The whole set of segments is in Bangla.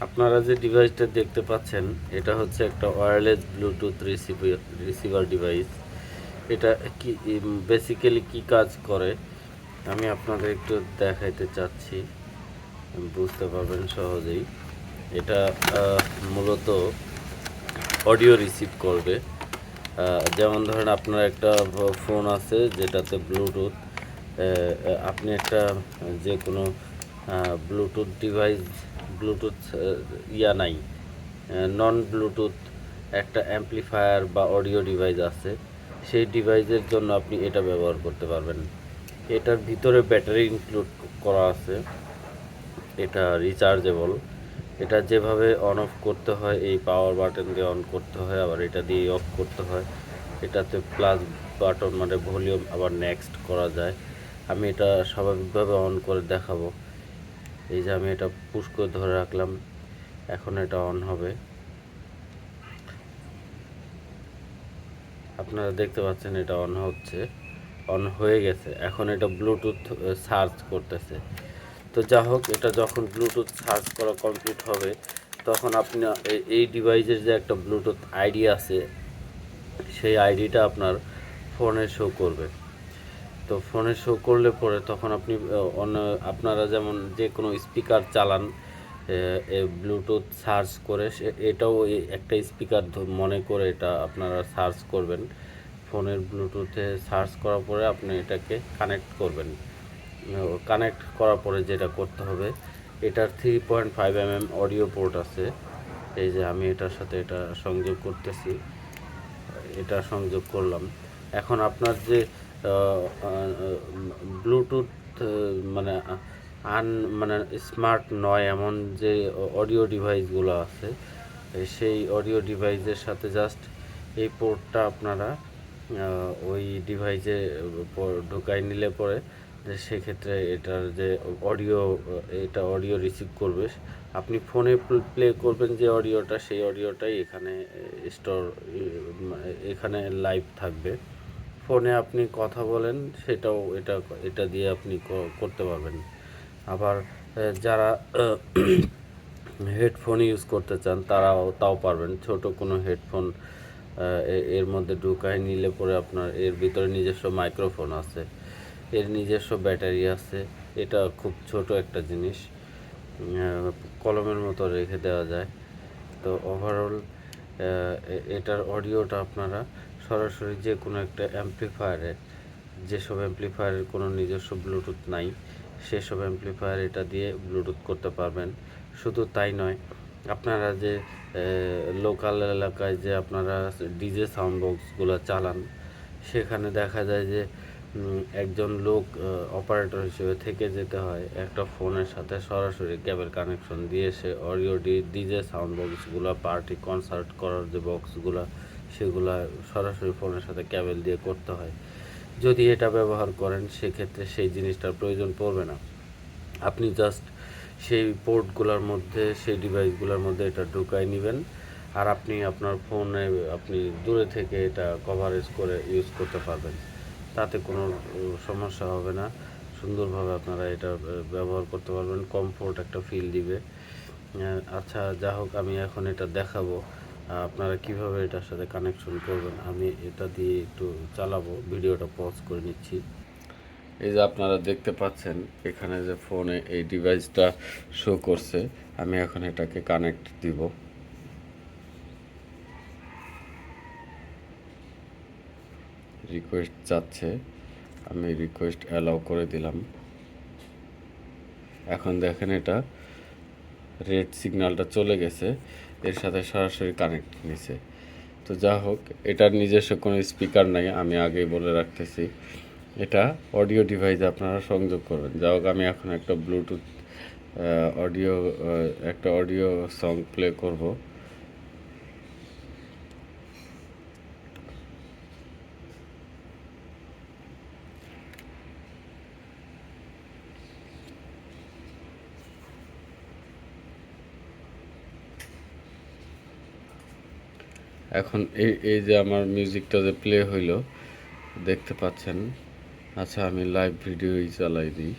আপনারা যে ডিভাইসটা দেখতে পাচ্ছেন এটা হচ্ছে একটা ওয়্যারলেস ব্লুটুথ রিসিভার ডিভাইস। এটা কি বেসিক্যালি কি কাজ করে আমি আপনাদের একটু দেখাইতে চাচ্ছি, বুঝতে পারবেন সহজেই। এটা মূলত অডিও রিসিভ করবে। যেমন ধরেন আপনার একটা ফোন আছে যেটাতে ব্লুটুথ, আপনি একটা যে কোনো ব্লুটুথ ডিভাইস, ব্লুটুথ নাই, নন ব্লুটুথ একটা অ্যাম্প্লিফায়ার বা অডিও ডিভাইস আছে, সেই ডিভাইসের জন্য আপনি এটা ব্যবহার করতে পারবেন। এটার ভিতরে ব্যাটারি ইনক্লুড করা আছে, এটা রিচার্জেবল। এটা যেভাবে অন অফ করতে হয় এই পাওয়ার বাটন দিয়ে অন করতে হয়, আবার এটা দিয়ে অফ করতে হয়। এটাতে প্লাস বাটন মানে ভলিউম আবার নেক্সট করা যায়। আমি এটা স্বাভাবিকভাবে অন করে দেখাবো। এই যে আমি এটা পুশ করে ধরে রাখলাম, এখন এটা অন হবে। আপনারা দেখতে পাচ্ছেন এটা অন হচ্ছে, অন হয়ে গেছে। এখন এটা ব্লুটুথ সার্চ করতেছে। তো যা হোক, এটা যখন ব্লুটুথ সার্চ করা কমপ্লিট হবে তখন আপনি এই ডিভাইসের যে একটা ব্লুটুথ আইডি আছে সেই আইডিটা আপনার ফোনে শো করবে। তো ফোনে শো করলে পরে তখন আপনি আপনারা যেমন যে কোনো স্পিকার চালান, ব্লুটুথ সার্চ করে এটাও একটা স্পিকার মনে করে এটা আপনারা সার্চ করবেন। ফোনের ব্লুটুথে সার্চ করার পরে আপনি এটাকে কানেক্ট করবেন। কানেক্ট করার পরে যেটা করতে হবে, এটার 3.5 mm অডিও পোর্ট আছে। এই যে আমি এটার সাথে এটা সংযোগ করতেছি, এটা সংযোগ করলাম। এখন আপনার যে ব্লুটুথ মানে মানে স্মার্ট নয় এমন যে অডিও ডিভাইসগুলো আছে, সেই অডিও ডিভাইসের সাথে জাস্ট এই পোর্টটা আপনারা ওই ডিভাইসে ঢুকাই নিলে পরে যে সেক্ষেত্রে এটার যে অডিও, এটা অডিও রিসিভ করবে। আপনি ফোনে প্লে করবেন যে অডিওটা, সেই অডিওটাই এখানে স্টোর, এখানে লাইভ থাকবে। ফোনে আপনি কথা বলেন সেটাও এটা এটা দিয়ে আপনি করতে পারবেন। আবার যারা হেডফোন ইউজ করতে চান তাও পারবেন। ছোট কোনো হেডফোন এর মধ্যে ঢুকায় নিলে পরে আপনার এর ভিতরে নিজস্ব মাইক্রোফোন আছে, এর নিজস্ব ব্যাটারি আছে। এটা খুব ছোট একটা জিনিস, কলমের মতো রেখে দেওয়া যায়। তো ওভারঅল এটার অডিওটা আপনারা সরাসরি যে কোনো একটা অ্যাম্প্লিফায়ারে, যেসব অ্যাম্প্লিফায়ারের কোনো নিজস্ব ব্লুটুথ নাই সেসব অ্যাম্প্লিফায়ার এটা দিয়ে ব্লুটুথ করতে পারবেন। শুধু তাই নয়, আপনারা যে লোকাল এলাকায় যে আপনারা ডিজে সাউন্ড বক্সগুলো চালান, সেখানে দেখা যায় যে একজন লোক অপারেটর হিসেবে থেকে যেতে হয়, একটা ফোনের সাথে সরাসরি কেবল কানেকশন দিয়ে সে অডিও ডিজে সাউন্ড বক্সগুলো, পার্টি কনসার্ট করার যে বক্সগুলো সেগুলো সরাসরি ফোনের সাথে কেবল দিয়ে করতে হয়। যদি এটা ব্যবহার করেন সেক্ষেত্রে সেই জিনিসটার প্রয়োজন পড়বে না। আপনি জাস্ট সেই পোর্টগুলোর মধ্যে, সেই ডিভাইসগুলোর মধ্যে এটা ঢুকাই নেবেন, আর আপনি আপনার ফোনে আপনি দূরে থেকে এটা কভারেজ করে ইউজ করতে পারবেন। তাতে কোনো সমস্যা হবে না। সুন্দরভাবে আপনারা এটা ব্যবহার করতে পারবেন, কমফোর্ট একটা ফিল দিবে। আচ্ছা, যা হোক, আমি এখন এটা দেখাবো আপনারা কিভাবে এটার সাথে কানেকশন করবেন। আমি এটা দিয়ে একটু চালাবো, ভিডিওটা পজ করে নিচ্ছি। এই যে আপনারা দেখতে পাচ্ছেন এখানে যে ফোনে এই ডিভাইসটা শো করছে, আমি এখন এটাকে কানেক্ট দিব। রিকোয়েস্ট যাচ্ছে, আমি রিকোয়েস্ট অ্যালাউ করে দিলাম। এখন দেখেন এটা রেড সিগন্যালটা চলে গেছে, এর সাথে সরাসরি কানেক্ট নিছে। তো যা হোক, এটার নিজস্ব কোনো স্পিকার নাই, আমি আগেই বলে রাখতেছি। এটা অডিও ডিভাইসে আপনারা সংযোগ করবেন। যা হোক, আমি এখন একটা ব্লুটুথ অডিও, একটা অডিও সং প্লে করব। এখন এই যে আমার মিউজিকটা যে প্লে হইলো দেখতে পাচ্ছেন। আচ্ছা, আমি লাইভ ভিডিওই চালাই দিই।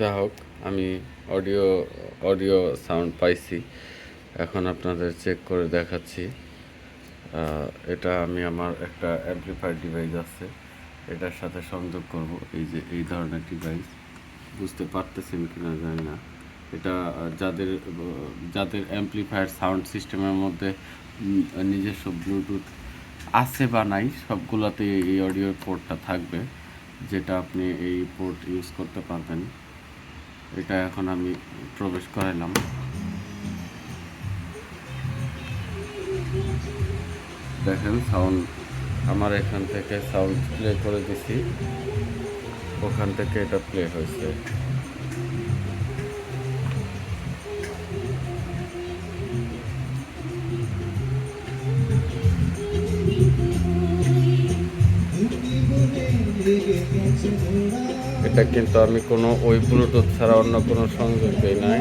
যা হোক, আমি অডিও অডিও সাউন্ড পাইছি। এখন আপনাদের চেক করে দেখাচ্ছি। এটা আমি আমার একটা অ্যাম্প্লিফায়ার ডিভাইস আছে, এটার সাথে সংযোগ করব। এই যে এই ধরনের ডিভাইস, বুঝতে পারতেছেন কিনা জানি না। এটা যাদের যাদের অ্যাম্প্লিফায়ার সাউন্ড সিস্টেমের মধ্যে নিজস্ব ব্লুটুথ আছে বা নাই, সবগুলোতে এই অডিও পোর্টটা থাকবে, যেটা আপনি এই পোর্ট ইউজ করতে পারবেন। এটা এখন আমি প্রবেশ করাইলাম। দেখেন সাউন্ড, আমার এখান থেকে সাউন্ড প্লে করে দিছি, ওখান থেকে এটা প্লে হয়েছে। এটা কিন্তু আমি কোনো ওই ব্লুটুথ ছাড়া অন্য কোনো সংযোগ দিই নাই।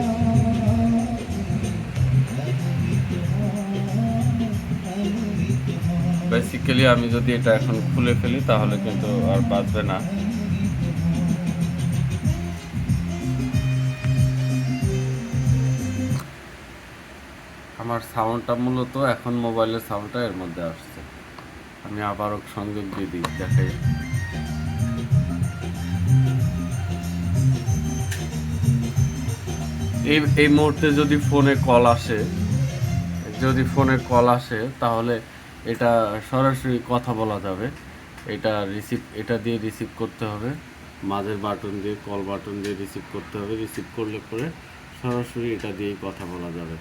বেসিক্যালি আমি যদি এটা এখন খুলে ফেলি তাহলে কিন্তু আর বাজবে না। আমার সাউন্ডটা মূলত এখন মোবাইলের সাউন্ডটা এর মধ্যে আসছে। আমি আবারও সংযোগ দিয়ে দিই, দেখাই। এই মুহূর্তে যদি ফোনে কল আসে তাহলে এটা সরাসরি কথা বলা যাবে। এটা দিয়ে রিসিভ করতে হবে, মাঝের বাটন দিয়ে, কল বাটন দিয়ে রিসিভ করতে হবে। রিসিভ করলে পরে সরাসরি এটা দিয়েই কথা বলা যাবে।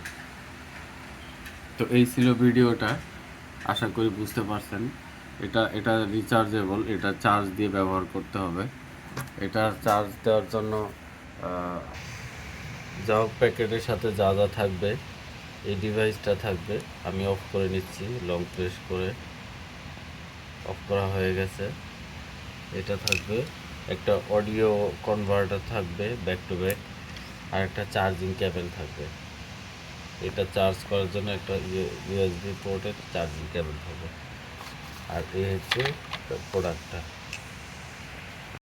তো এই ছিল ভিডিওটা, আশা করি বুঝতে পারছেন। এটা রিচার্জেবল, এটা চার্জ দিয়ে ব্যবহার করতে হবে। এটা চার্জ দেওয়ার জন্য যা হোক প্যাকেটের সাথে যা যা থাকবে, এই ডিভাইসটা থাকবে। আমি অফ করে নিচ্ছি, লং প্রেস করে অফ করা হয়ে গেছে। এটা থাকবে, একটা অডিও কনভার্টার থাকবে ব্যাক টু ব্যাক, আর একটা চার্জিং কেবল থাকবে। এটা চার্জ করার জন্য একটা ইউএসবি পোর্টের চার্জিং কেবল থাকবে। আর এই হচ্ছে প্রোডাক্টটা।